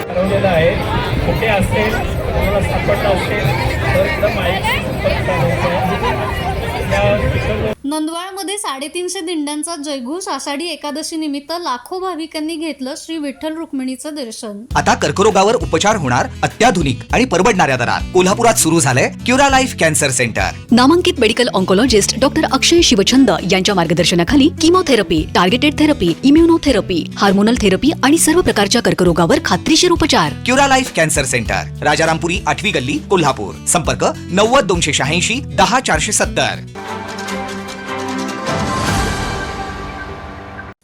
ठरवलेलं आहे. कुठे असेल तुम्हाला सापडलं असेल तर एकदम संपर्क साधायचा. नंदवाळमध्ये 350 दिंड्यांचा जयघोष. आषाढी एकादशी निमित्त लाखो भाविकांनी घेतलं श्री विठ्ठल रुक्मिणीचं दर्शन. आता कर्करोगावर उपचार होणार अत्याधुनिक आणि परवडणाऱ्या दरात. कोल्हापुरात सुरू झालंय क्युरा लाईफ कॅन्सर सेंटर. नामांकित medical oncologist doctor Akshay Shivchand यांच्या मार्गदर्शनाखाली chemotherapy, targeted therapy, immunotherapy, hormonal therapy आणि सर्व प्रकारच्या कर्करोगावर खात्रीशीर उपचार. Cura Life cancer centre, Rajarampuri 8वी गल्ली, कोल्हापूर. संपर्क 90 286 10 470.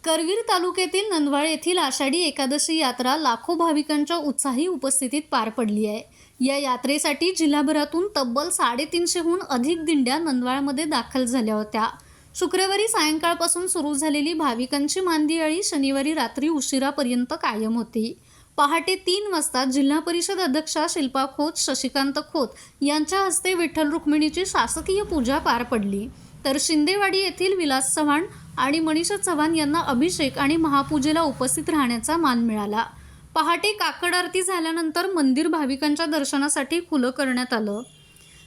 करवीर तालुक्यातील नंदवाळ येथील आषाढी एकादशी यात्रा लाखो भाविकांच्या उत्साही उपस्थितीत पार पडली आहे. या यात्रेसाठी जिल्हाभरातून तब्बल 350हून अधिक दिंड्या नंदवाळमध्ये दाखल झाल्या होत्या. शुक्रवारी सायंकाळपासून सुरू झालेली भाविकांची मांदियाळी शनिवारी रात्री उशिरापर्यंत कायम होती. पहाटे 3 वाजता जिल्हा परिषद अध्यक्षा शिल्पा खोत, शशिकांत खोत यांच्या हस्ते विठ्ठल रुक्मिणीची शासकीय पूजा पार पडली. तर शिंदेवाडी येथील विलास चव्हाण आणि मनीषा चव्हाण यांना अभिषेक आणि महापूजेला उपस्थित राहण्याचा मान मिळाला. पहाटे काकड आरती झाल्यानंतर मंदिर भाविकांच्या दर्शनासाठी खुलं करण्यात आलं.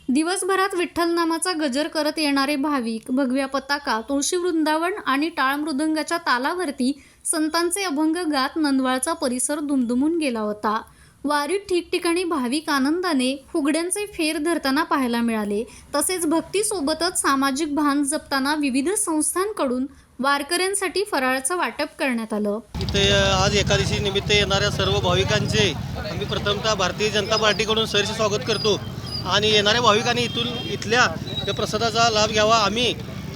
दिवसभरात विठ्ठल नामाचा गजर करत येणारे भाविक भगव्या पताका, तुळशी वृंदावन आणि टाळ मृदंगाच्या तालावरती संतांचे अभंग गात नंदवाळचा परिसर दुमदुमून गेला होता. वारीत ठिकठिकाणी भाविक आनंदाने फुगड्यांचे फेर धरताना पाहायला मिळाले. तसेच भक्तीसोबतच सामाजिक भान जपताना विविध संस्थांकडून वारकऱ्यांसाठी फराळाचं वाटप करण्यात आलं. इथे आज एकादशी निमित्त येणाऱ्या सर्व भाविकांचे आम्ही प्रथमतः भारतीय जनता पार्टीकडून सहर्ष स्वागत करतो आणि येणाऱ्या भाविकांनी इथल्या त्या प्रसादाचा लाभ घ्यावा. आम्ही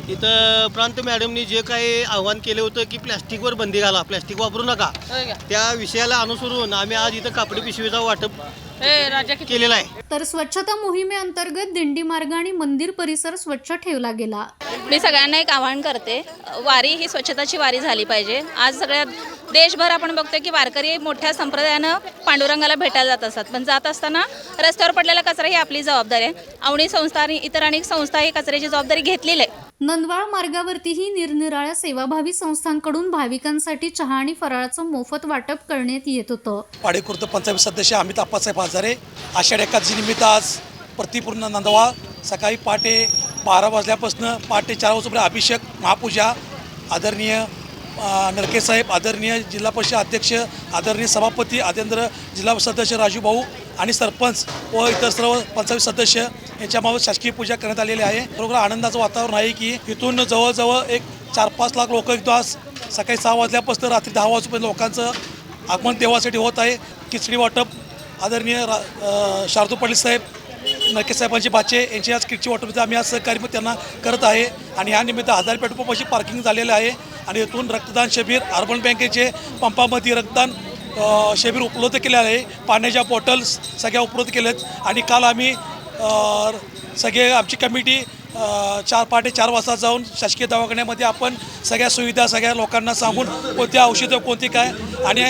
इथं प्रांत मॅडमनी जे काही आव्हान केले होतं की प्लॅस्टिकवर बंदी घाला, प्लॅस्टिक वापरू नका, त्या विषयाला अनुसरून आम्ही आज इथं कापडी पिशवीचा वाटप केलेला आहे. तर स्वच्छता मोहिमेअंतर्गत दिंडी मार्ग आणि मंदिर परिसर स्वच्छ ठेवला गेला. मी सगळ्यांना एक आवाहन करते, वारी ही स्वच्छताची वारी झाली पाहिजे. आज सगळ्या देशभर आपण बघतोय की वारकरी मोठ्या संप्रदायानं पांडुरंगाला भेटायला जात असतात, पण जात असताना रस्त्यावर पडलेला कचरा ही आपली जबाबदारी आहे. अवनी संस्था आणि इतर अनेक संस्था ही कचऱ्याची जबाबदारी घेतलेली आहे. नंदवाळ मार्गावरतीही निरनिराळ्या सेवाभावी संस्थांकडून भाविकांसाठी चहा आणि फराळाचं मोफत वाटप करण्यात येत होतं. पाडेखुर्द पंचायत सदस्य अमित आप्पासाहेब हजारे. आषाढी एकादशी निमित्त आज प्रतिपूर्ण नंदवाळ सकाळी पहाटे 12 वाजल्यापासून पहाटे 4 वाजेपर्यंत अभिषेक, महापूजा, आदरणीय नरकेसाहेब, आदरणीय जिल्हा परिषद अध्यक्ष, आदरणीय सभापती आदेंद्र, जिल्हा सदस्य राजू भाऊ आणि सरपंच व इतर सर्व पंचायत सदस्य यांच्यामार्फत शासकीय पूजा करण्यात आलेली आहे. बरोबर आनंदाचं वातावरण आहे की इथून जवळजवळ एक 4-5 लाख लोक इथं आज सकाळी 6 वाजल्यापासून रात्री 10 वाजेपर्यंत लोकांचं आगमन देवासाठी होत आहे. खिचडी वाटप आदरणीय शारदू पाटील साहेब, नरके साहेबांचे बाचे यांची आज खिचडी वाटप आम्ही आज सहकार्य त्यांना करत आहे. आणि ह्या निमित्त 1000 पेट्रोल पंपाची पार्किंग झालेलं आहे आणि इथून रक्तदान शिबिर, अर्बन बँकेचे पंपामध्ये रक्तदान शिबिर उपलब्ध केले आहे. पाण्याच्या बॉटल्स सगळ्या उपलब्ध केल्यात आणि काल आम्ही सगळे आमची कमिटी 4 वाजता जाऊन शासकीय दवाखान्यामध्ये आपण सगळ्या सुविधा सगळ्या लोकांना सांगून कोणत्या औषधं कोणती काय आणि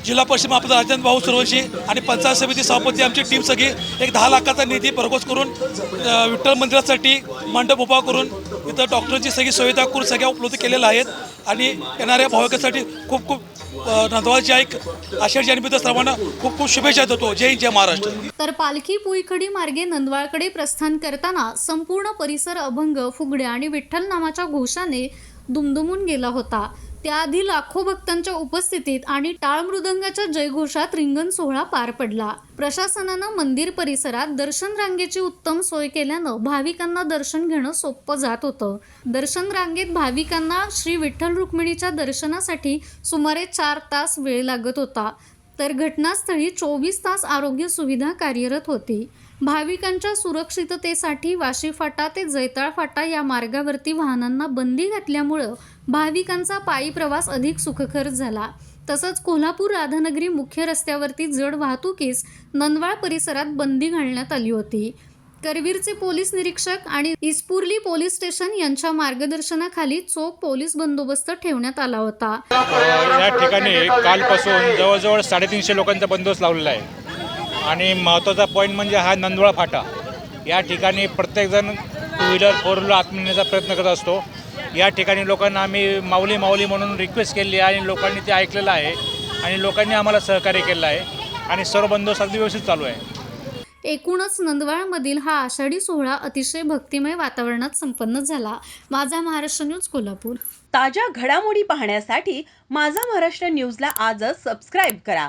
जिल्हा परिषद महापौर राजेंद्र भाऊ सुरवशी आणि पंचायत समिती सभापती आमची टीम सगळी एक 10 लाखाचा निधी भरघोस करून विठ्ठल मंदिरासाठी मंडप उभा करून इथं डॉक्टरांची सगळी सुविधा करून सगळ्या उपलब्ध केलेल्या आहेत. आणि येणाऱ्या भाविकांसाठी खूप खूप नंदवाळच्या एक आषाढी निमित्त सर्वांना खूप खूप शुभेच्छा देतो. जय हिंद, जय महाराष्ट्र. तर पालखी पुईखडी मार्गे नंदवाळकडे प्रस्थान करताना संपूर्ण परिसर अभंग, फुगड्या आणि विठ्ठल नामाच्या घोषाने दुमदुमून गेला होता. त्याआधी लाखो भक्तांच्या उपस्थितीत आणि टाळ मृदंगाच्या जयघोषात रिंगण सोहळा पार पडला. प्रशासनानं मंदिर परिसरात दर्शन रांगेची उत्तम सोय केल्यानं भाविकांना दर्शन घेणं सोपं जात होतं. दर्शन रांगेत भाविकांना श्री विठ्ठल रुक्मिणीच्या दर्शनासाठी सुमारे 4 तास वेळ लागत होता. तर घटनास्थळी 24 तास आरोग्य सुविधा कार्यरत होती. भाविकांच्या सुरक्षिततेसाठी वाशी फाटा ते जैताळ फाटा या मार्गावरती वाहनांना बंदी घातल्यामुळं भाविकांचा पायी प्रवास अधिक सुखकर झाला. तसंच कोल्हापूर राधानगरी मुख्य रस्त्यावरती जड वाहतुकीस नंदवाळ परिसरात बंदी घालण्यात आली होती. करवीरचे पोलीस निरीक्षक आणि इस्पुर्ली पोलीस स्टेशन यांच्या मार्गदर्शनाखाली चोख पोलीस बंदोबस्त ठेवण्यात आला होता. या ठिकाणी कालपासून जवळजवळ 350 लोकांचा बंदोबस्त लावलेला आहे आणि महत्त्वाचा पॉईंट म्हणजे हा नंदवळा फाटा. या ठिकाणी प्रत्येकजण 2 व्हीलर 4 व्हीलर आत्मनेण्याचा प्रयत्न करत असतो. या ठिकाणी लोकांना आम्ही माऊली माऊली म्हणून रिक्वेस्ट केली आहे आणि लोकांनी ते ऐकलेलं आहे आणि लोकांनी आम्हाला सहकार्य केलं आहे आणि सर्व बंदोबस्त अगदी व्यवस्थित चालू आहे. एकूणच नंदवाळमधील हा आषाढी सोहळा अतिशय भक्तिमय वातावरणात संपन्न झाला. माझा महाराष्ट्र न्यूज कोल्हापूर. ताज्या घडामोडी पाहण्यासाठी माझा महाराष्ट्र न्यूजला आजच सबस्क्राईब करा.